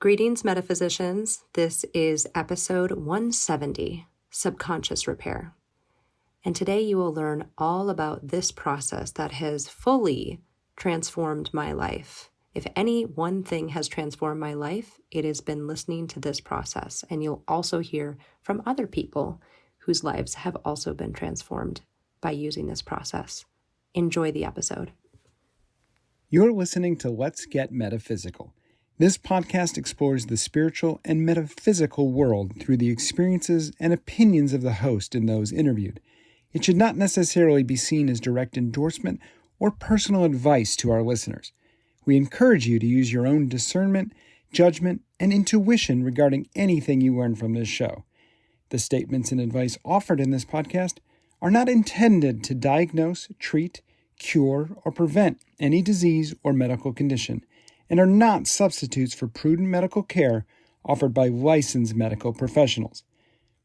Greetings, metaphysicians. This is episode 170, Subconscious Repair. And today you will learn all about this process that has fully transformed my life. If any one thing has transformed my life, it has been listening to this process. And you'll also hear from other people whose lives have also been transformed by using this process. Enjoy the episode. You're listening to Let's Get Metaphysical. This podcast explores the spiritual and metaphysical world through the experiences and opinions of the host and those interviewed. It should not necessarily be seen as direct endorsement or personal advice to our listeners. We encourage you to use your own discernment, judgment, and intuition regarding anything you learn from this show. The statements and advice offered in this podcast are not intended to diagnose, treat, cure, or prevent any disease or medical condition, and are not substitutes for prudent medical care offered by licensed medical professionals.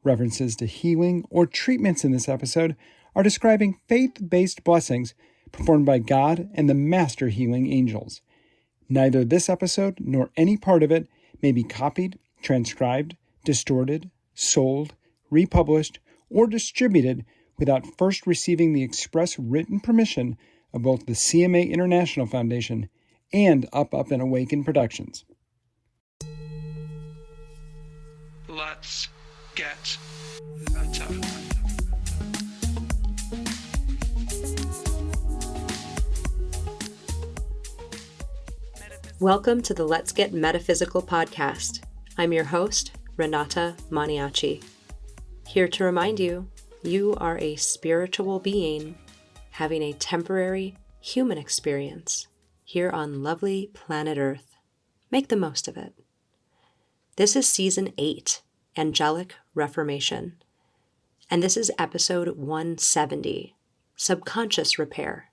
References to healing or treatments in this episode are describing faith-based blessings performed by God and the master healing angels. Neither this episode nor any part of it may be copied, transcribed, distorted, sold, republished, or distributed without first receiving the express written permission of both the CMA International Foundation and Up and Awaken Productions. Let's get meta. Welcome to the Let's Get Metaphysical podcast. I'm your host, Renata Maniaci. Here to remind you, you are a spiritual being having a temporary human experience here on lovely planet Earth. Make the most of it. This is Season 8, Angelic Reformation, and this is episode 170, Subconscious Repair.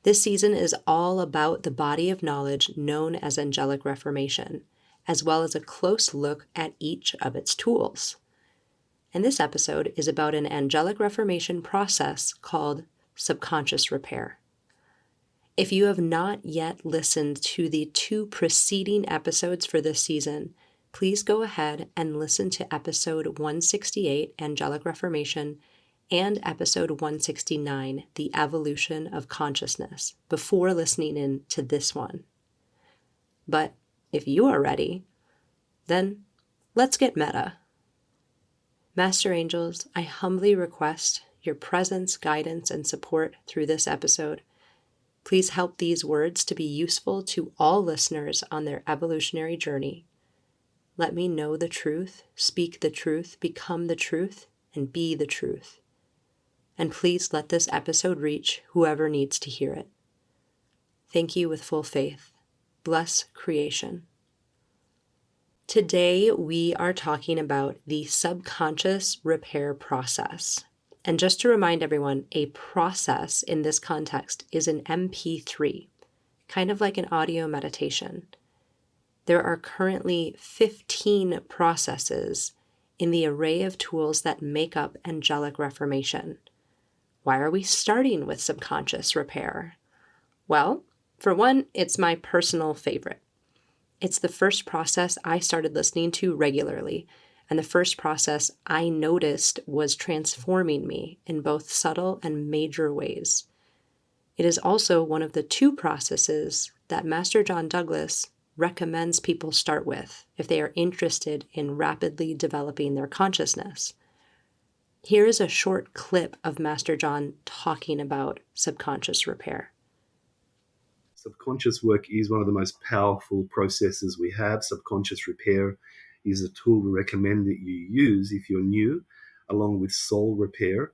This season is all about the body of knowledge known as Angelic Reformation, as well as a close look at each of its tools. And this episode is about an Angelic Reformation process called Subconscious Repair. If you have not yet listened to the 2 preceding episodes for this season, please go ahead and listen to episode 168, Angelic Reformation, and episode 169, The Evolution of Consciousness, before listening in to this one. But if you are ready, then let's get meta. Master Angels, I humbly request your presence, guidance, and support through this episode. Please help these words to be useful to all listeners on their evolutionary journey. Let me know the truth, speak the truth, become the truth, and be the truth. And please let this episode reach whoever needs to hear it. Thank you with full faith. Bless creation. Today we are talking about the subconscious repair process. And just to remind everyone, a process in this context is an MP3, kind of like an audio meditation. There are currently 15 processes in the array of tools that make up Angelic Reformation. Why are we starting with subconscious repair? Well, for one, it's my personal favorite. It's the first process I started listening to regularly, and the first process I noticed was transforming me in both subtle and major ways. It is also one of the 2 processes that Master John Douglas recommends people start with if they are interested in rapidly developing their consciousness. Here is a short clip of Master John talking about subconscious repair. Subconscious work is one of the most powerful processes we have. Subconscious repair is a tool we recommend that you use if you're new, along with soul repair.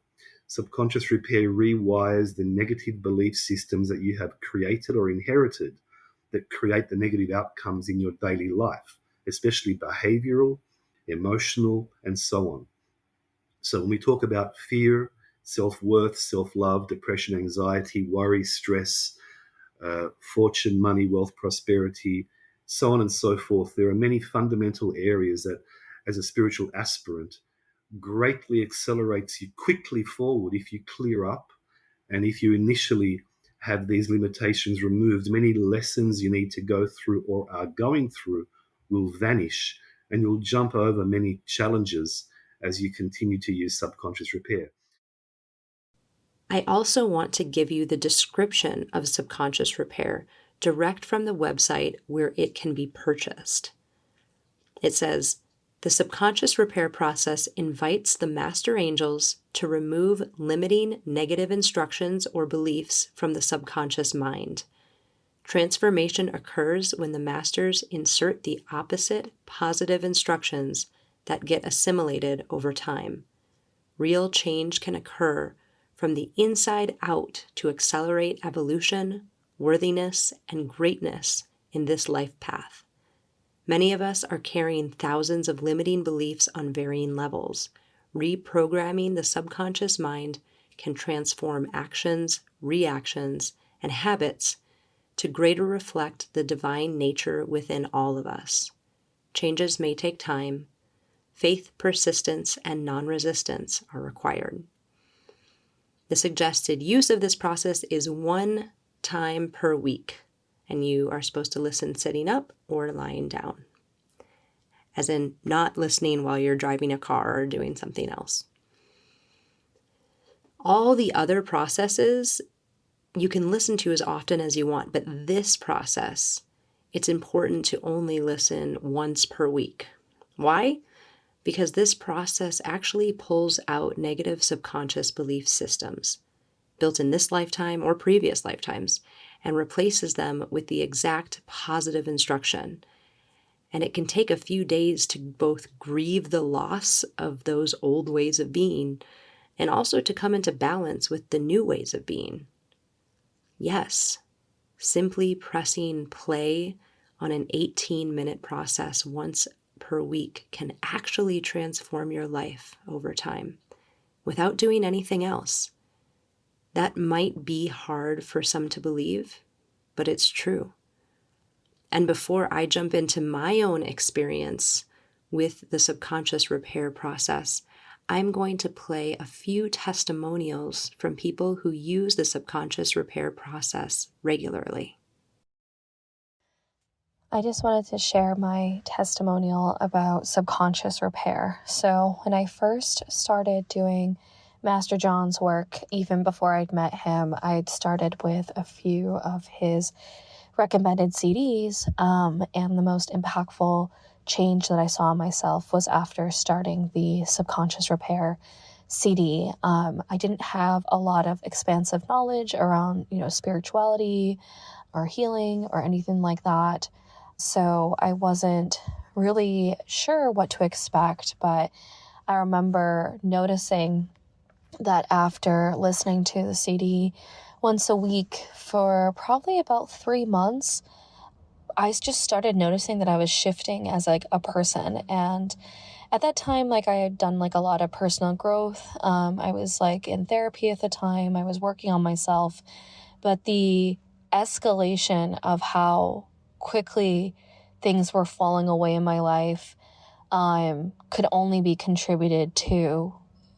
Subconscious repair rewires the negative belief systems that you have created or inherited that create the negative outcomes in your daily life, especially behavioral, emotional, and so on. So when we talk about fear, self-worth, self-love, depression, anxiety, worry, stress, fortune, money, wealth, prosperity, so on and so forth, there are many fundamental areas that, as a spiritual aspirant, greatly accelerates you quickly forward if you clear up and if you initially have these limitations removed. Many lessons you need to go through or are going through will vanish, and you'll jump over many challenges as you continue to use subconscious repair. I also want to give you the description of subconscious repair direct from the website where it can be purchased. It says, the subconscious repair process invites the master angels to remove limiting negative instructions or beliefs from the subconscious mind. Transformation occurs when the masters insert the opposite positive instructions that get assimilated over time. Real change can occur from the inside out to accelerate evolution, worthiness, and greatness in this life path. Many of us are carrying thousands of limiting beliefs on varying levels. Reprogramming the subconscious mind can transform actions, reactions, and habits to greater reflect the divine nature within all of us. Changes may take time. Faith, persistence, and non-resistance are required. The suggested use of this process is 1 time per week, and you are supposed to listen sitting up or lying down, as in not listening while you're driving a car or doing something else. All the other processes you can listen to as often as you want, but this process, it's important to only listen once per week. Why? Because this process actually pulls out negative subconscious belief systems built in this lifetime or previous lifetimes and replaces them with the exact positive instruction. And it can take a few days to both grieve the loss of those old ways of being and also to come into balance with the new ways of being. Yes, simply pressing play on an 18-minute process once per week can actually transform your life over time without doing anything else. That might be hard for some to believe, but it's true. And before I jump into my own experience with the subconscious repair process, I'm going to play a few testimonials from people who use the subconscious repair process regularly. I just wanted to share my testimonial about subconscious repair. So when I first started doing Master John's work, even before I'd met him, I'd started with a few of his recommended CDs, and the most impactful change that I saw in myself was after starting the subconscious repair CD. I didn't have a lot of expansive knowledge around, spirituality or healing or anything like that. So I wasn't really sure what to expect, but I remember noticing that after listening to the CD once a week for probably about 3 months, I just started noticing that I was shifting as a person. And at that time, I had done a lot of personal growth. I was in therapy at the time. I was working on myself, but the escalation of how quickly things were falling away in my life could only be contributed to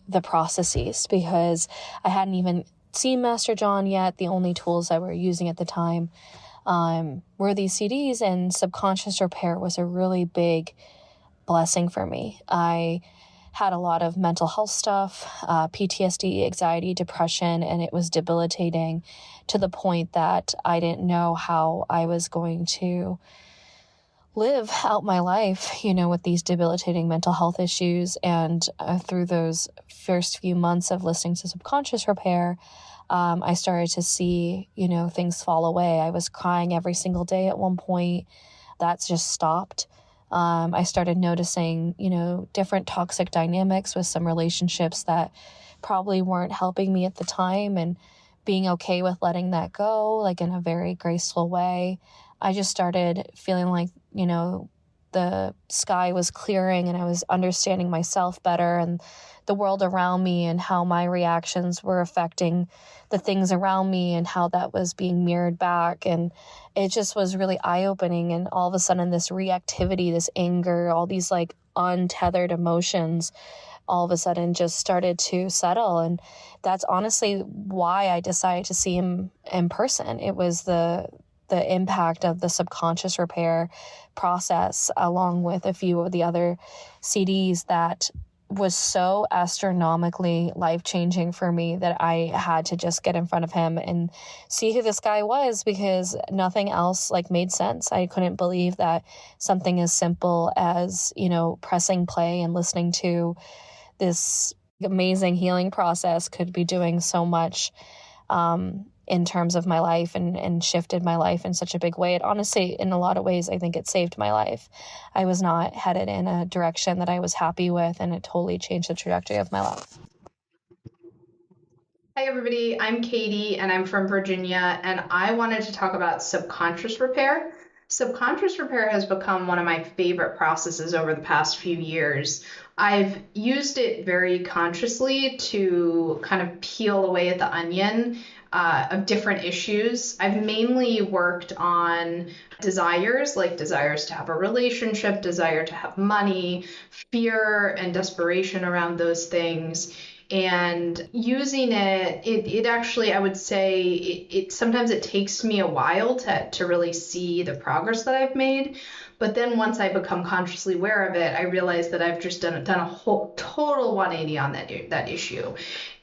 the processes, because I hadn't even seen Master John yet. The only tools I were using at the time were these CDs, and subconscious repair was a really big blessing for me. I had a lot of mental health stuff, PTSD, anxiety, depression, and it was debilitating to the point that I didn't know how I was going to live out my life, with these debilitating mental health issues. And through those first few months of listening to subconscious repair, I started to see, things fall away. I was crying every single day at one point. That's just stopped. I started noticing, different toxic dynamics with some relationships that probably weren't helping me at the time, and being okay with letting that go, in a very graceful way. I just started feeling the sky was clearing, and I was understanding myself better and the world around me, and how my reactions were affecting the things around me and how that was being mirrored back. And it just was really eye-opening. And all of a sudden, this reactivity, this anger, all these untethered emotions, all of a sudden just started to settle. And that's honestly why I decided to see him in person. It was the the impact of the subconscious repair process, along with a few of the other CDs, that was so astronomically life-changing for me that I had to just get in front of him and see who this guy was, because nothing else made sense. I couldn't believe that something as simple as, pressing play and listening to this amazing healing process could be doing so much in terms of my life and shifted my life in such a big way. It honestly, in a lot of ways, I think it saved my life. I was not headed in a direction that I was happy with, and it totally changed the trajectory of my life. Hi, everybody. I'm Katie, and I'm from Virginia, and I wanted to talk about subconscious repair. Subconscious repair has become one of my favorite processes over the past few years. I've used it very consciously to kind of peel away at the onion of different issues. I've mainly worked on desires, like desires to have a relationship, desire to have money, fear and desperation around those things. And using it actually, I would say, it sometimes it takes me a while to really see the progress that I've made. But then once I become consciously aware of it, I realize that I've just done a whole total 180 on that issue.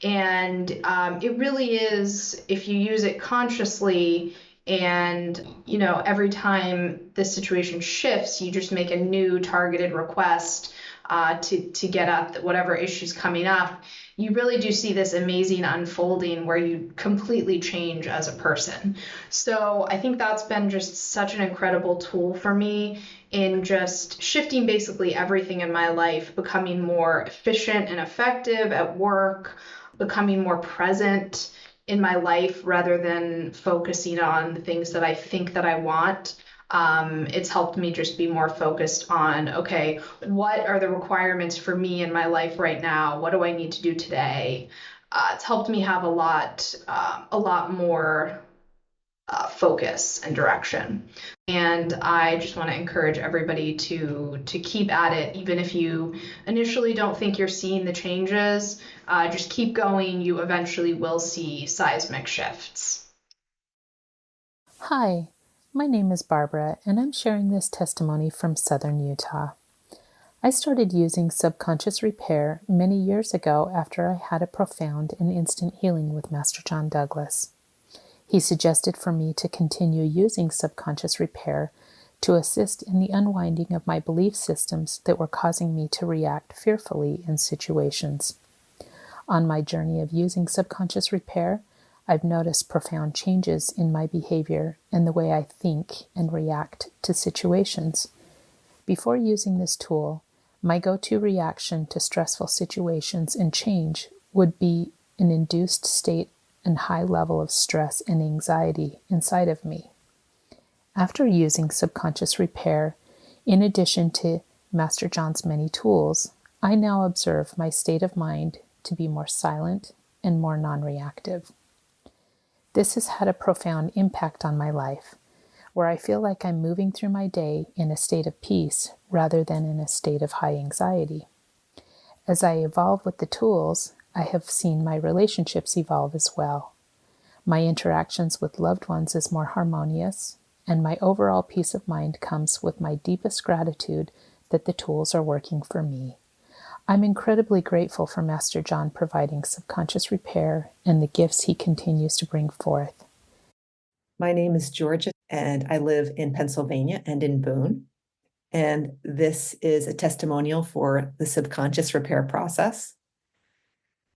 And it really is, if you use it consciously, and every time this situation shifts, you just make a new targeted request to get at whatever issue's coming up. You really do see this amazing unfolding where you completely change as a person. So I think that's been just such an incredible tool for me in just shifting basically everything in my life, becoming more efficient and effective at work, becoming more present in my life rather than focusing on the things that I think that I want. It's helped me just be more focused on, okay, what are the requirements for me in my life right now? What do I need to do today? It's helped me have a lot more focus and direction. And I just want to encourage everybody to keep at it, even if you initially don't think you're seeing the changes. Just keep going. You eventually will see seismic shifts. Hi, my name is Barbara, and I'm sharing this testimony from Southern Utah. I started using subconscious repair many years ago after I had a profound and instant healing with Master John Douglas. He suggested for me to continue using subconscious repair to assist in the unwinding of my belief systems that were causing me to react fearfully in situations. On my journey of using subconscious repair, I've noticed profound changes in my behavior and the way I think and react to situations. Before using this tool, my go-to reaction to stressful situations and change would be an induced state and high level of stress and anxiety inside of me. After using subconscious repair, in addition to Master John's many tools, I now observe my state of mind to be more silent and more non-reactive. This has had a profound impact on my life, where I feel like I'm moving through my day in a state of peace rather than in a state of high anxiety. As I evolve with the tools, I have seen my relationships evolve as well. My interactions with loved ones is more harmonious, and my overall peace of mind comes with my deepest gratitude that the tools are working for me. I'm incredibly grateful for Master John providing subconscious repair and the gifts he continues to bring forth. My name is Georgia, and I live in Pennsylvania and in Boone. And this is a testimonial for the subconscious repair process.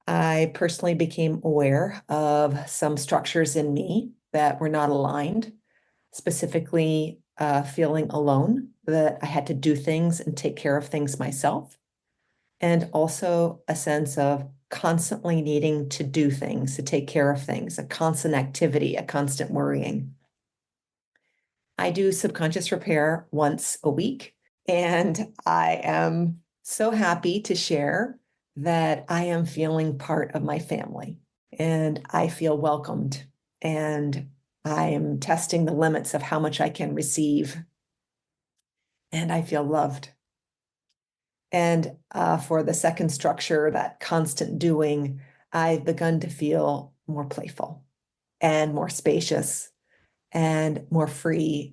I personally became aware of some structures in me that were not aligned, specifically feeling alone, that I had to do things and take care of things myself, and also a sense of constantly needing to do things, to take care of things, a constant activity, a constant worrying. I do subconscious repair once a week, and I am so happy to share that I am feeling part of my family, and I feel welcomed, and I am testing the limits of how much I can receive, and I feel loved. And for the second structure, that constant doing, I've begun to feel more playful and more spacious and more free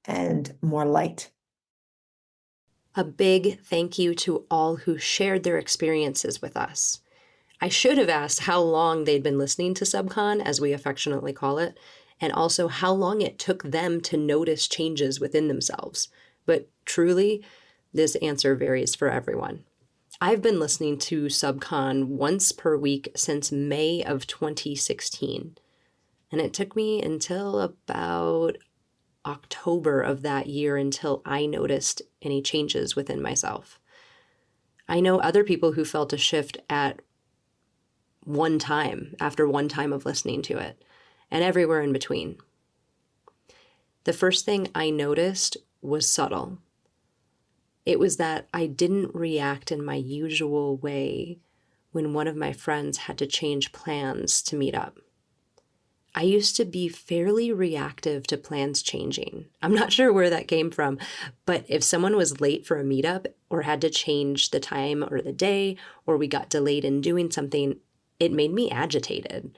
and more light. A big thank you to all who shared their experiences with us. I should have asked how long they'd been listening to Subcon, as we affectionately call it, and also how long it took them to notice changes within themselves. But truly, this answer varies for everyone. I've been listening to Subcon once per week since May of 2016, and it took me until about October of that year until I noticed any changes within myself. I know other people who felt a shift at one time, after one time of listening to it, and everywhere in between. The first thing I noticed was subtle. It was that I didn't react in my usual way when one of my friends had to change plans to meet up. I used to be fairly reactive to plans changing. I'm not sure where that came from, but if someone was late for a meetup or had to change the time or the day, or we got delayed in doing something, it made me agitated.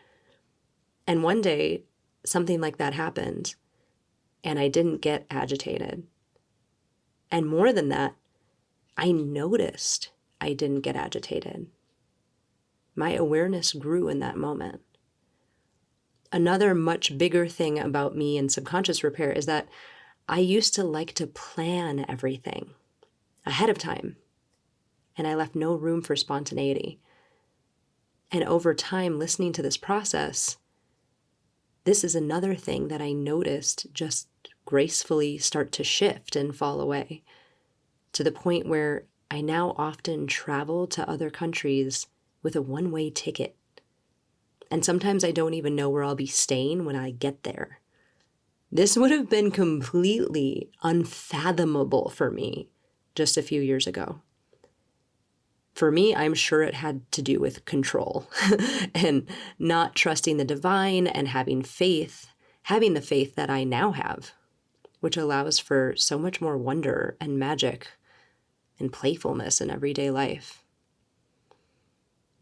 And one day, something like that happened, and I didn't get agitated. And more than that, I noticed I didn't get agitated. My awareness grew in that moment. Another much bigger thing about me in subconscious repair is that I used to like to plan everything ahead of time, and I left no room for spontaneity. And over time, listening to this process, this is another thing that I noticed just gracefully start to shift and fall away, to the point where I now often travel to other countries with a one-way ticket. And sometimes I don't even know where I'll be staying when I get there. This would have been completely unfathomable for me just a few years ago. For me, I'm sure it had to do with control and not trusting the divine and having the faith that I now have, which allows for so much more wonder and magic and playfulness in everyday life.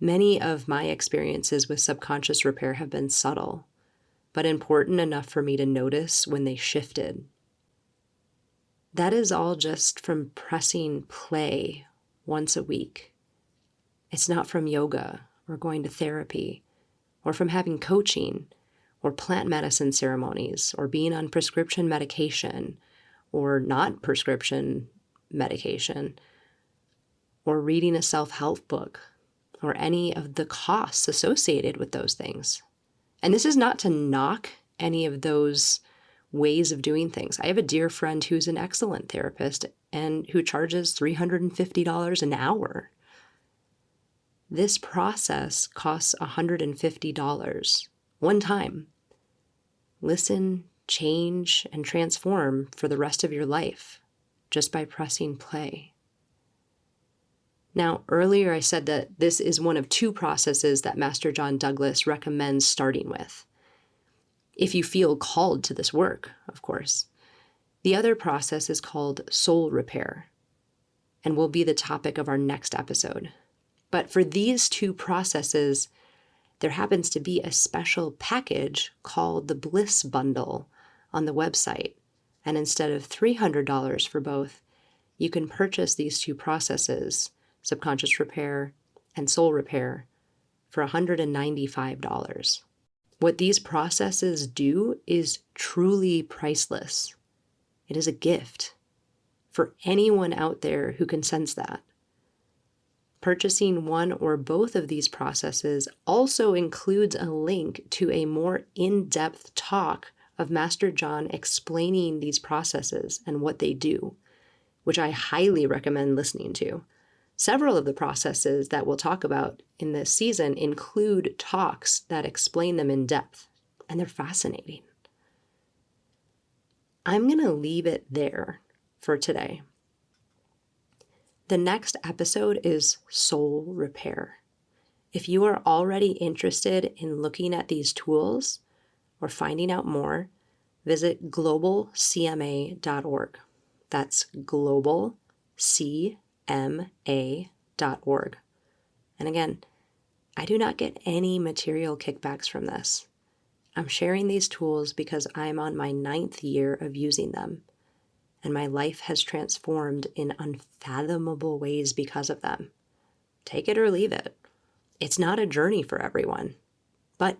Many of my experiences with subconscious repair have been subtle, but important enough for me to notice when they shifted. That is all just from pressing play once a week. It's not from yoga or going to therapy or from having coaching or plant medicine ceremonies or being on prescription medication or not prescription medication or reading a self-help book or any of the costs associated with those things. And this is not to knock any of those ways of doing things. I have a dear friend who's an excellent therapist and who charges $350 an hour. This process costs $150 one time. Listen, change, and transform for the rest of your life just by pressing play. Now, earlier I said that this is one of two processes that Master John Douglas recommends starting with, if you feel called to this work, of course. The other process is called soul repair and will be the topic of our next episode. But for these two processes, there happens to be a special package called the Bliss Bundle on the website. And instead of $300 for both, you can purchase these two processes, subconscious repair and soul repair, for $195. What these processes do is truly priceless. It is a gift for anyone out there who can sense that. Purchasing one or both of these processes also includes a link to a more in-depth talk of Master John explaining these processes and what they do, which I highly recommend listening to. Several of the processes that we'll talk about in this season include talks that explain them in depth, and they're fascinating. I'm going to leave it there for today. The next episode is soul repair. If you are already interested in looking at these tools or finding out more, visit globalcma.org. That's globalcma.org. And again, I do not get any material kickbacks from this. I'm sharing these tools because I'm on my 9th year of using them, and my life has transformed in unfathomable ways because of them. Take it or leave it. It's not a journey for everyone, but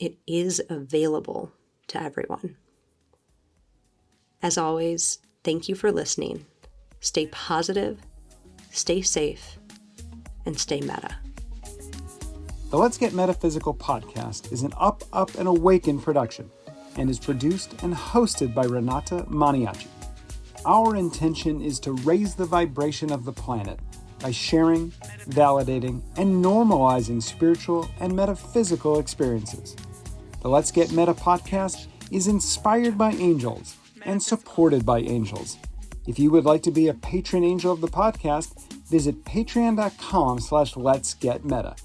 it is available to everyone. As always, thank you for listening. Stay positive, stay safe, and stay meta. The Let's Get Metaphysical podcast is an Up, and Awaken production and is produced and hosted by Renata Maniaci. Our intention is to raise the vibration of the planet by sharing, validating, and normalizing spiritual and metaphysical experiences. The Let's Get Meta podcast is inspired by angels and supported by angels. If you would like to be a patron angel of the podcast, visit patreon.com/letsgetmeta.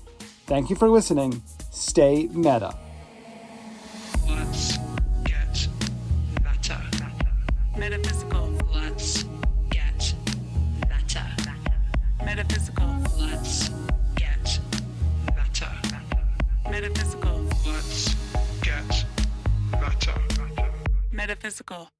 Thank you for listening. Stay meta. Let's get meta. Metaphysical. Let's get meta. Metaphysical. Let's get meta. Metaphysical. Let's get meta. Metaphysical.